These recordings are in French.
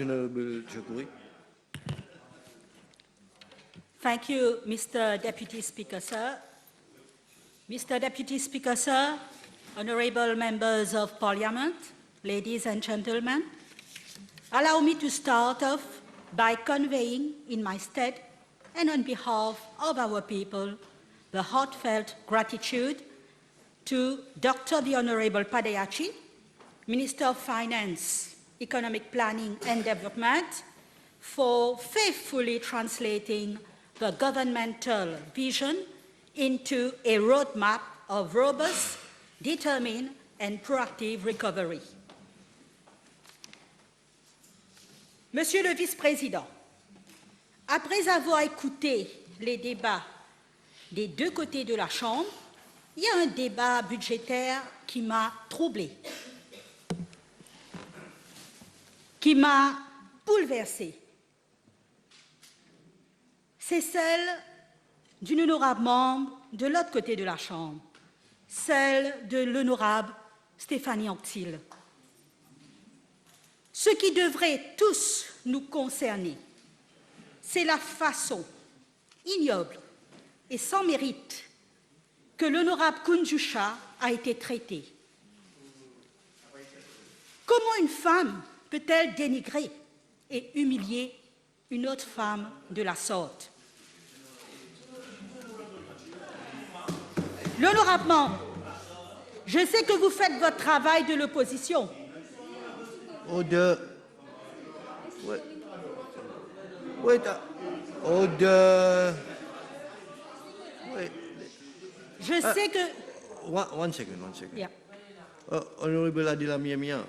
Honorable Chakuri. Thank you, Mr. Deputy Speaker, sir. Mr. Deputy Speaker, sir, honorable members of Parliament, ladies and gentlemen, allow me to start off by conveying in my stead and on behalf of our people the heartfelt gratitude to Dr. the Honorable Padayachi, Minister of Finance, Economic Planning and Development, for faithfully translating the governmental vision into a roadmap of robust, determined and proactive recovery. Monsieur le Vice-président, après avoir écouté les débats des deux côtés de la Chambre, il y a un débat budgétaire qui m'a troublée, qui m'a bouleversée. C'est celle d'une honorable membre de l'autre côté de la Chambre, celle de l'honorable Stéphanie Anctil. Ce qui devrait tous nous concerner, c'est la façon ignoble et sans mérite que l'honorable Kounjoucha a été traitée. Comment une femme peut-elle dénigrer et humilier une autre femme de la sorte? L'honorable membre, je sais que vous faites votre travail de l'opposition. Order. Wait. Order. Wait. Je sais que... One second. Yeah. Honorable Adila Mia.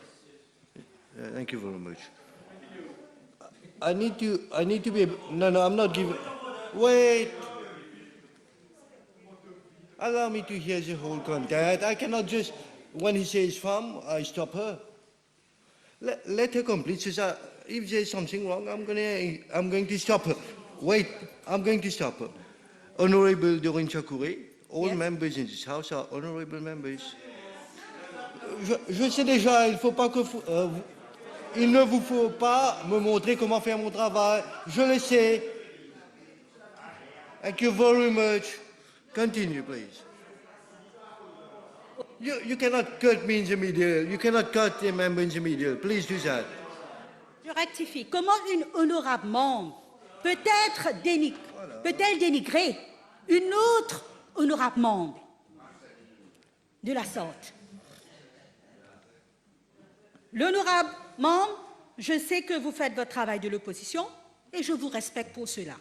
Thank you very much. I need to be... No, I'm not giving... Wait. Allow me to hear the whole content. I cannot just, when he says farm, I stop her. Let her complete. So if there's something wrong, I'm going to stop her. Wait, I'm going to stop her. Honorable Doreen Chakuri, all yes. members in this House are honorable members. Je sais déjà, il ne vous faut pas me montrer comment faire mon travail. Je le sais. Thank you very much. Continue, please. You cannot cut me in the middle. You cannot cut the member in the middle. Please do that. Je rectifie. Comment une honorable membre peut-elle dénigrer une autre honorable membre de la sorte? L'honorable membre, je sais que vous faites votre travail de l'opposition et je vous respecte pour cela.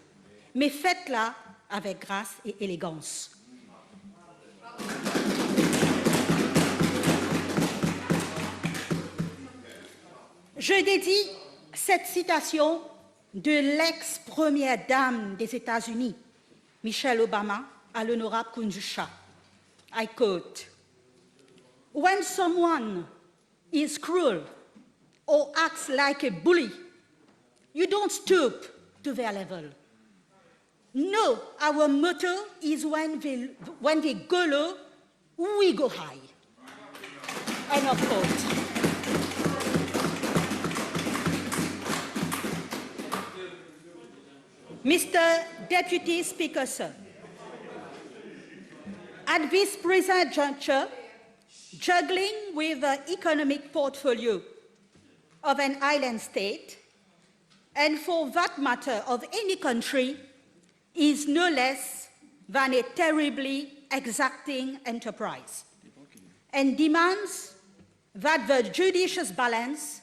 Mais faites-la avec grâce et élégance. Je dédie cette citation de l'ex-première dame des États-Unis, Michelle Obama, à l'honorable Kounjoucha. I quote, "When someone is cruel or acts like a bully, you don't stoop to their level. No, our motto is when they go low, we go high." End of quote. Mr. Deputy Speaker, sir, at this present juncture, juggling with the economic portfolio of an island state, and for that matter of any country, is no less than a terribly exacting enterprise, and demands that the judicious balance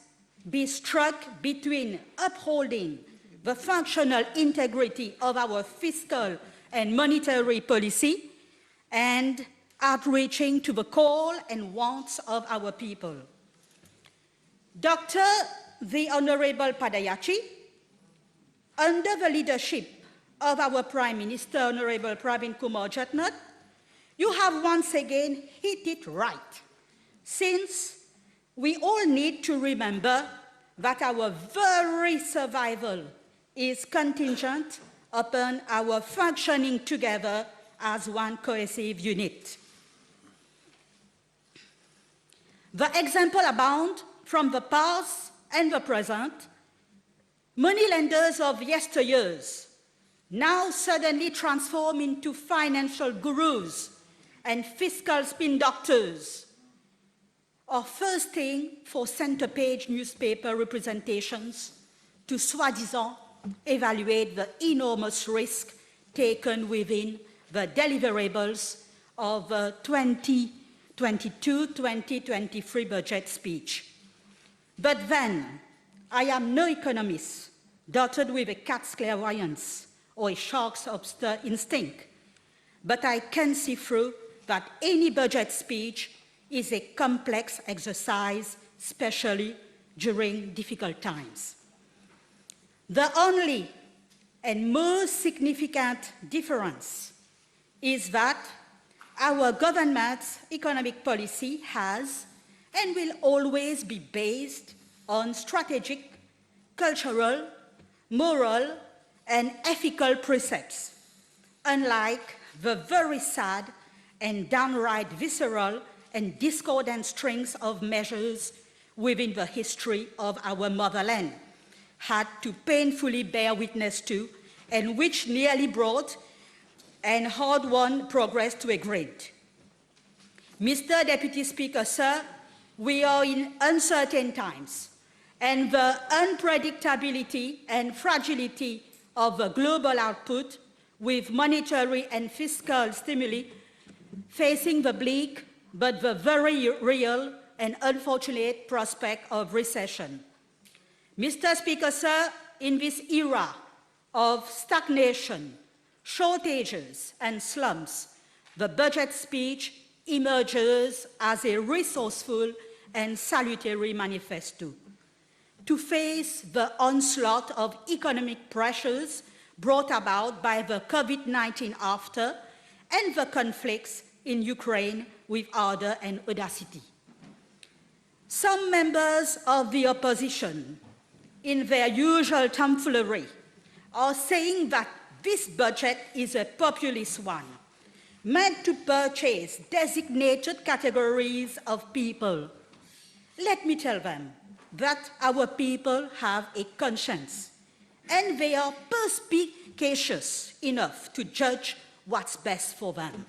be struck between upholding the functional integrity of our fiscal and monetary policy and outreaching to the call and wants of our people. Dr. the Honorable Padayachi, under the leadership of our Prime Minister, Honorable Pravin Kumar Jagnath, you have once again hit it right, since we all need to remember that our very survival is contingent upon our functioning together as one cohesive unit. The example abound from the past and the present Moneylenders of yesteryears now suddenly transform into financial gurus and fiscal spin doctors, or thirsting for center-page newspaper representations to soi-disant evaluate the enormous risk taken within the deliverables of the 2022-2023 budget speech. But then, I am no economist, dotted with a cat's clairvoyance or a shark's instinct, but I can see through that any budget speech is a complex exercise, especially during difficult times. The only and most significant difference is that our government's economic policy has and will always be based on strategic, cultural, moral, and ethical precepts, unlike the very sad and downright visceral and discordant strings of measures within the history of our motherland had to painfully bear witness to, and which nearly brought and hard-won progress to a grid. Mr. Deputy Speaker, sir, we are in uncertain times, and the unpredictability and fragility of the global output with monetary and fiscal stimuli facing the bleak but the very real and unfortunate prospect of recession. Mr. Speaker, sir, in this era of stagnation, shortages, and slumps, the budget speech emerges as a resourceful and salutary manifesto to face the onslaught of economic pressures brought about by the COVID-19 after and the conflicts in Ukraine with ardor and audacity. Some members of the opposition, in their usual tomfoolery, are saying that this budget is a populist one, meant to purchase designated categories of people. Let me tell them that our people have a conscience, and they are perspicacious enough to judge what's best for them.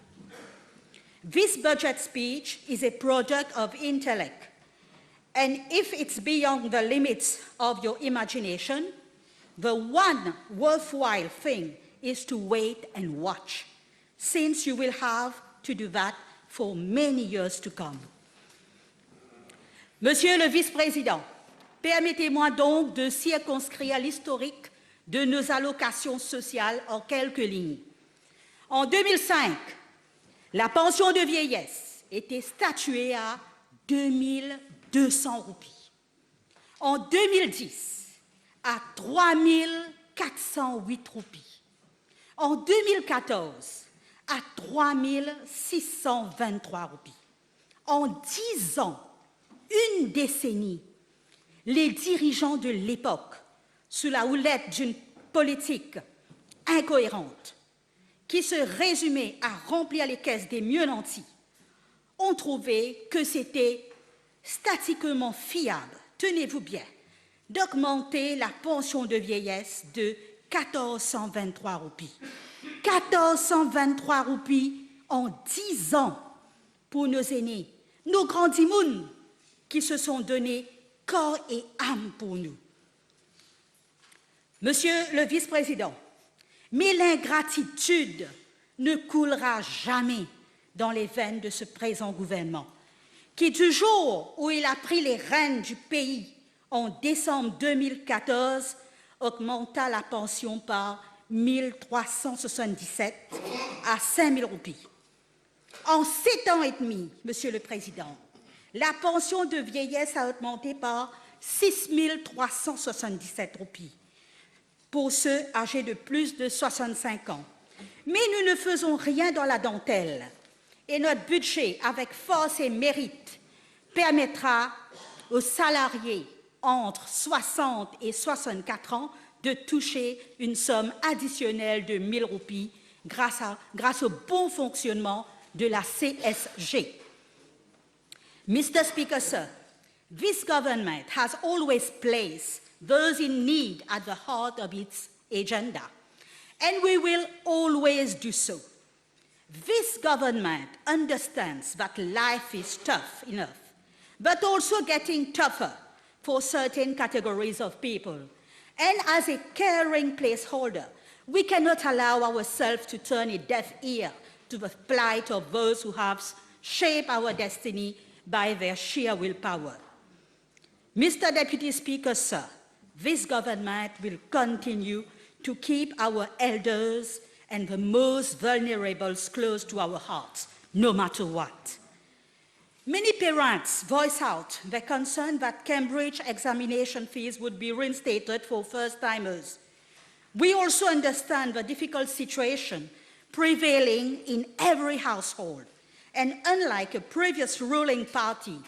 This budget speech is a product of intellect, and if it's beyond the limits of your imagination, the one worthwhile thing is to wait and watch, since you will have to do that for many years to come. Monsieur le Vice-président, permettez-moi donc de circonscrire l'historique de nos allocations sociales en quelques lignes. En 2005, la pension de vieillesse était statuée à 2200 roupies. En 2010, à 3408 roupies. En 2014, à 3623 roupies. En 10 ans, une décennie, les dirigeants de l'époque, sous la houlette d'une politique incohérente, qui se résumait à remplir les caisses des mieux nantis, ont trouvé que c'était statiquement fiable, tenez-vous bien, d'augmenter la pension de vieillesse de 1423 roupies. 1423 roupies en 10 ans pour nos aînés, nos grands dimouns qui se sont donnés corps et âme pour nous. Monsieur le Vice-président, mais l'ingratitude ne coulera jamais dans les veines de ce présent gouvernement, qui du jour où il a pris les rênes du pays en décembre 2014, augmenta la pension par 1377 à 5000 roupies. En 7 ans et demi, Monsieur le Président, la pension de vieillesse a augmenté par 6377 roupies pour ceux âgés de plus de 65 ans. Mais nous ne faisons rien dans la dentelle et notre budget, avec force et mérite, permettra aux salariés entre 60 et 64 ans de toucher une somme additionnelle de 1000 roupies grâce au bon fonctionnement de la CSG. Mr. Speaker, sir, this government has always placed those in need at the heart of its agenda. And we will always do so. This government understands that life is tough enough, but also getting tougher for certain categories of people. And as a caring placeholder, we cannot allow ourselves to turn a deaf ear to the plight of those who have shaped our destiny by their sheer willpower. Mr. Deputy Speaker, sir, this government will continue to keep our elders and the most vulnerable close to our hearts, no matter what. Many parents voice out their concern that Cambridge examination fees would be reinstated for first-timers. We also understand the difficult situation prevailing in every household, and unlike a previous ruling party,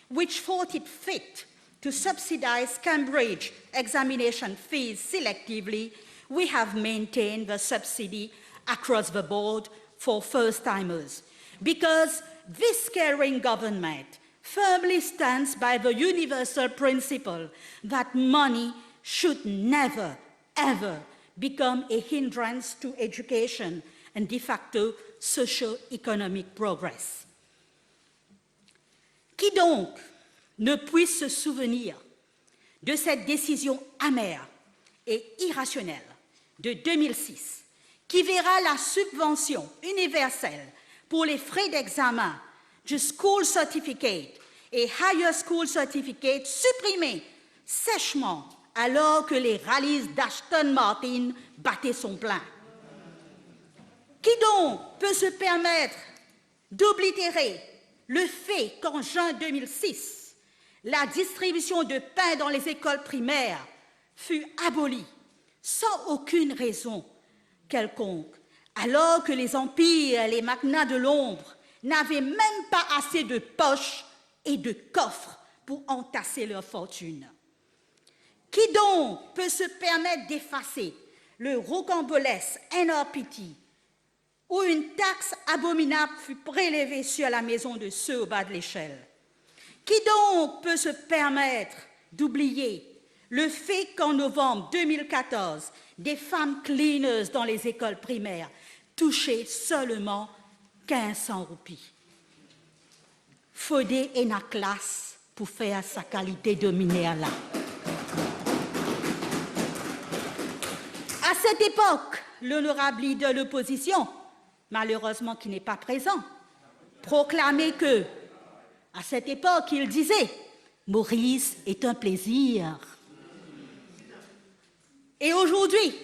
which thought it fit to subsidize Cambridge examination fees selectively, we have maintained the subsidy across the board for first-timers, because this caring government firmly stands by the universal principle that money should never, ever become a hindrance to education and de facto socio-économic progress. Qui donc ne puisse se souvenir de cette décision amère et irrationnelle de 2006 qui verra la subvention universelle pour les frais d'examen du School Certificate et Higher School Certificate supprimés sèchement alors que les rallyes d'Ashton Martin battaient son plein. Qui donc peut se permettre d'oblitérer le fait qu'en juin 2006, la distribution de pain dans les écoles primaires fut abolie sans aucune raison quelconque, alors que les empires et les magnats de l'ombre n'avaient même pas assez de poches et de coffres pour entasser leur fortune? Qui donc peut se permettre d'effacer le rocambolesque NRPT, où une taxe abominable fut prélevée sur la maison de ceux au bas de l'échelle? Qui donc peut se permettre d'oublier le fait qu'en novembre 2014, des femmes cleaners dans les écoles primaires touchaient seulement 1500 roupies? Faudrait une classe pour faire sa qualité de mineur là. À cette époque, l'honorable leader de l'opposition, malheureusement qui n'est pas présent, proclamait que, à cette époque, il disait « Maurice est un plaisir ». Et aujourd'hui,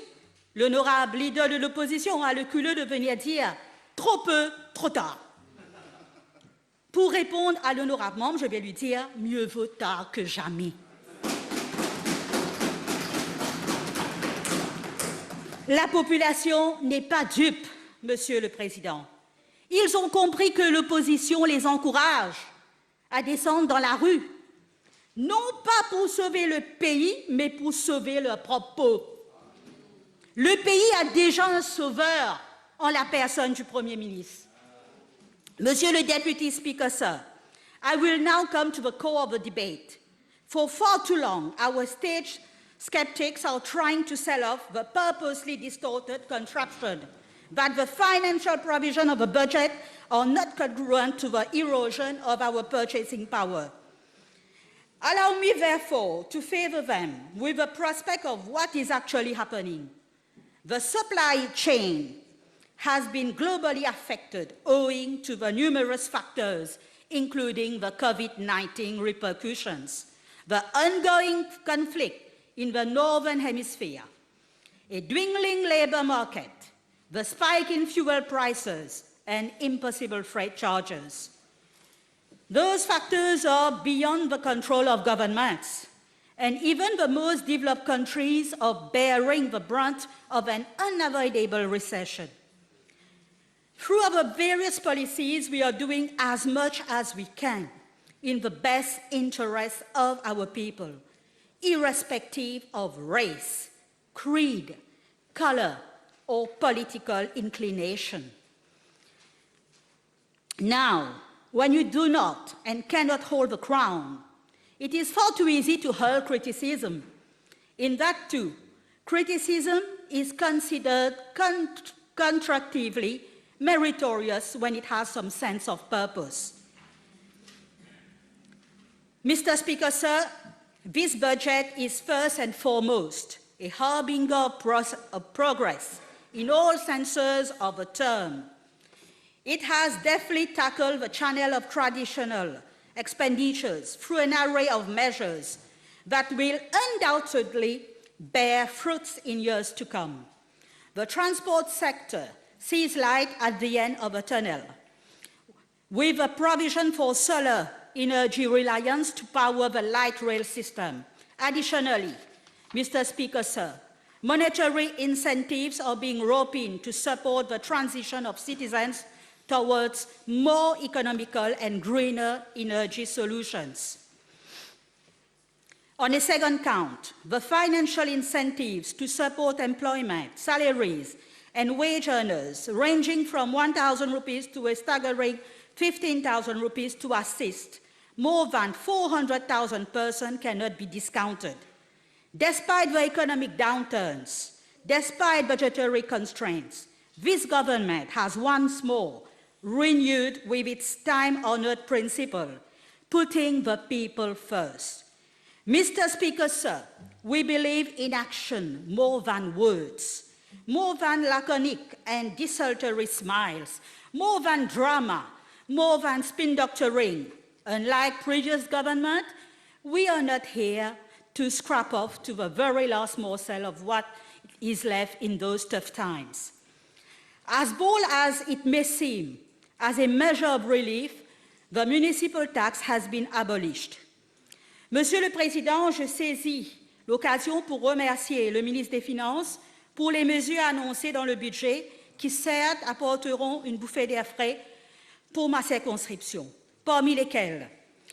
l'honorable leader de l'opposition a le culot de venir dire « trop peu, trop tard ». Pour répondre à l'honorable membre, je vais lui dire « mieux vaut tard que jamais ». La population n'est pas dupe, Monsieur le Président. Ils ont compris que l'opposition les encourage à descendre dans la rue, non pas pour sauver le pays, mais pour sauver leur propre peau. Le pays a déjà un sauveur en la personne du Premier ministre. Monsieur le Deputy Speaker, sir, I will now come to the core of the debate. For far too long, our stage skeptics are trying to sell off the purposely distorted contraption that the financial provision of the budget are not congruent to the erosion of our purchasing power. Allow me, therefore, to favor them with the prospect of what is actually happening. The supply chain has been globally affected owing to the numerous factors, including the COVID-19 repercussions, the ongoing conflict in the Northern Hemisphere, a dwindling labor market, the spike in fuel prices, and impossible freight charges. Those factors are beyond the control of governments, and even the most developed countries are bearing the brunt of an unavoidable recession. Through our various policies, we are doing as much as we can in the best interest of our people, irrespective of race, creed, color, or political inclination. Now, when you do not and cannot hold the crown, it is far too easy to hurl criticism In that too, criticism is considered constructively meritorious when it has some sense of purpose. Mr. Speaker, sir, this budget is first and foremost a harbinger of progress in all senses of the term. It has deftly tackled the channel of traditional expenditures through an array of measures that will undoubtedly bear fruits in years to come. The transport sector sees light at the end of the tunnel, with a provision for solar energy reliance to power the light rail system. Additionally, Mr. Speaker, sir, monetary incentives are being roped in to support the transition of citizens towards more economical and greener energy solutions. On a second count, the financial incentives to support employment, salaries, and wage earners ranging from 1,000 rupees to a staggering 15,000 rupees to assist more than 400,000 persons cannot be discounted. Despite the economic downturns, despite budgetary constraints, this government has once more renewed with its time-honored principle, putting the people first. Mr. Speaker, sir, we believe in action more than words, more than laconic and desultory smiles, more than drama, more than spin doctoring. Unlike previous government, we are not here to scrap off to the very last morsel of what is left in those tough times. As bold as it may seem, as a measure of relief, the municipal tax has been abolished. Monsieur le Président, je saisis l'occasion pour remercier le ministre des Finances pour les mesures annoncées dans le budget qui, certes, apporteront une bouffée d'air frais pour ma circonscription, parmi lesquels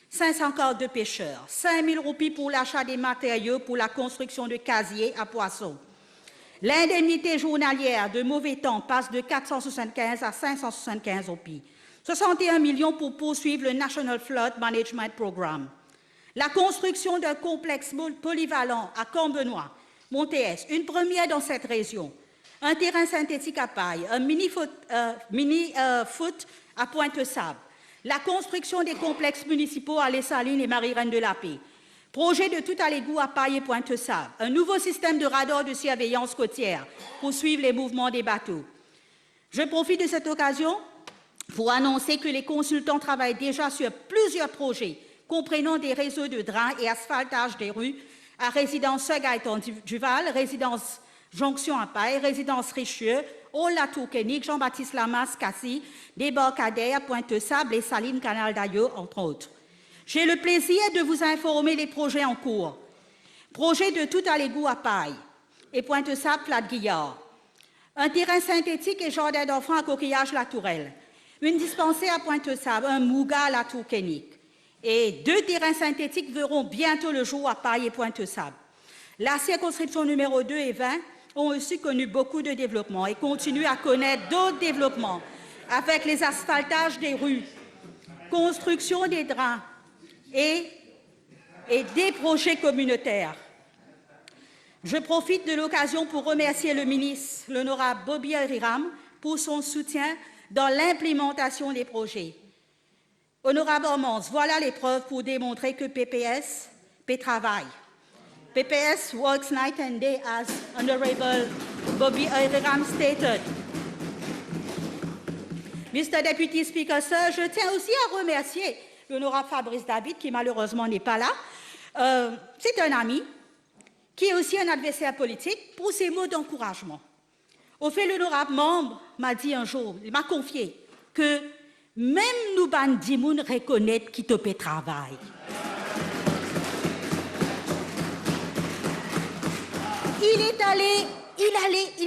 500 cartes de pêcheurs, 5 000 roupies pour l'achat des matériaux pour la construction de casiers à poissons. L'indemnité journalière de mauvais temps passe de 475 à 575 roupies. 61 millions pour poursuivre le National Flood Management Programme. La construction d'un complexe polyvalent à Combenois, Montéès, une première dans cette région. Un terrain synthétique à Paille, un mini-foot à Pointe-Sable. La construction des complexes municipaux à Les Salines et Marie-Reine de la Paix. Projet de tout à l'égout à Paille et Pointe-Sable. Un nouveau système de radar de surveillance côtière pour suivre les mouvements des bateaux. Je profite de cette occasion pour annoncer que les consultants travaillent déjà sur plusieurs projets comprenant des réseaux de drains et asphaltage des rues à résidence Gaëtan-Duval, résidence Jonction à Paille, résidence Richelieu, Ola-Tourquenique, Jean-Baptiste Lamas, Cassis, Débarcadère, Pointe-Sable et Saline Canal d'Aïeux, entre autres. J'ai le plaisir de vous informer des projets en cours. Projet de tout à l'égout à Paille et Pointe-Sable, Flat-Guillard. Un terrain synthétique et jardin d'enfants à Coquillage-La Tourelle. Une dispensaire à Pointe-Sable, un Mouga à la Tourquenique. Et 2 terrains synthétiques verront bientôt le jour à Paille et Pointe-Sable. La circonscription numéro 2 et 20 ont aussi connu beaucoup de développement et continuent à connaître d'autres développements avec les asphaltages des rues, construction des drains et des projets communautaires. Je profite de l'occasion pour remercier le ministre, l'honorable Bobby Ariram, pour son soutien dans l'implémentation des projets. Honorable Hormans, voilà les preuves pour démontrer que PPS travaille. PPS works night and day, as Honorable Bobby Ariram stated. Mr. Deputy Speaker, sir, je tiens aussi à remercier l'honorable Fabrice David, qui malheureusement n'est pas là. C'est un ami, qui est aussi un adversaire politique, pour ses mots d'encouragement. Au fait, l'honorable membre m'a dit un jour, il m'a confié que même nous bandimoun reconnaître qui te travail. Il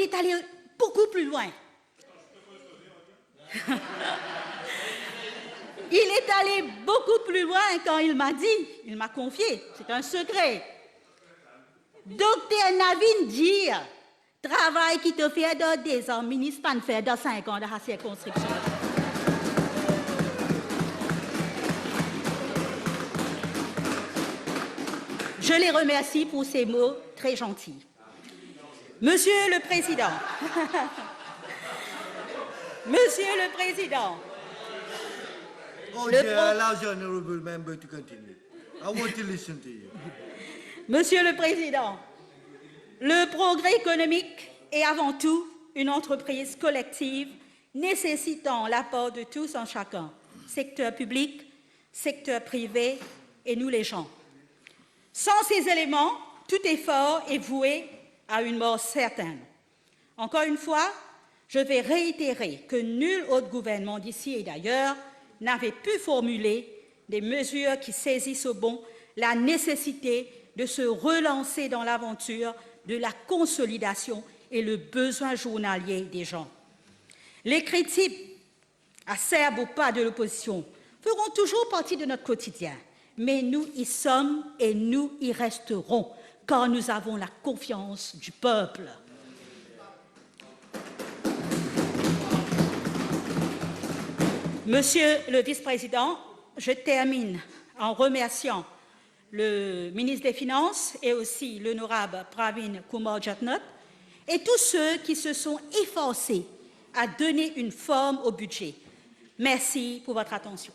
est allé beaucoup plus loin. Il est allé beaucoup plus loin quand il m'a dit, il m'a confié, c'est un secret. Docteur Navin dit, travail qui te fait dans 2 ans, ministre pas faire dans 5 ans dans la circonscription. Je les remercie pour ces mots très gentils. Monsieur le Président, Monsieur le Président, Oh, Le dear, allow the honourable member to continue. I want to listen to you. Monsieur le Président, le progrès économique est avant tout une entreprise collective nécessitant l'apport de tous en chacun, secteur public, secteur privé et nous les gens. Sans ces éléments, tout effort est voué à une mort certaine. Encore une fois, je vais réitérer que nul autre gouvernement d'ici et d'ailleurs n'avait pu formuler des mesures qui saisissent au bon la nécessité de se relancer dans l'aventure de la consolidation et le besoin journalier des gens. Les critiques acerbes ou pas de l'opposition feront toujours partie de notre quotidien, mais nous y sommes et nous y resterons, car nous avons la confiance du peuple. Monsieur le Vice-président, je termine en remerciant le ministre des Finances et aussi l'honorable Pravin Kumar-Jatnat et tous ceux qui se sont efforcés à donner une forme au budget. Merci pour votre attention.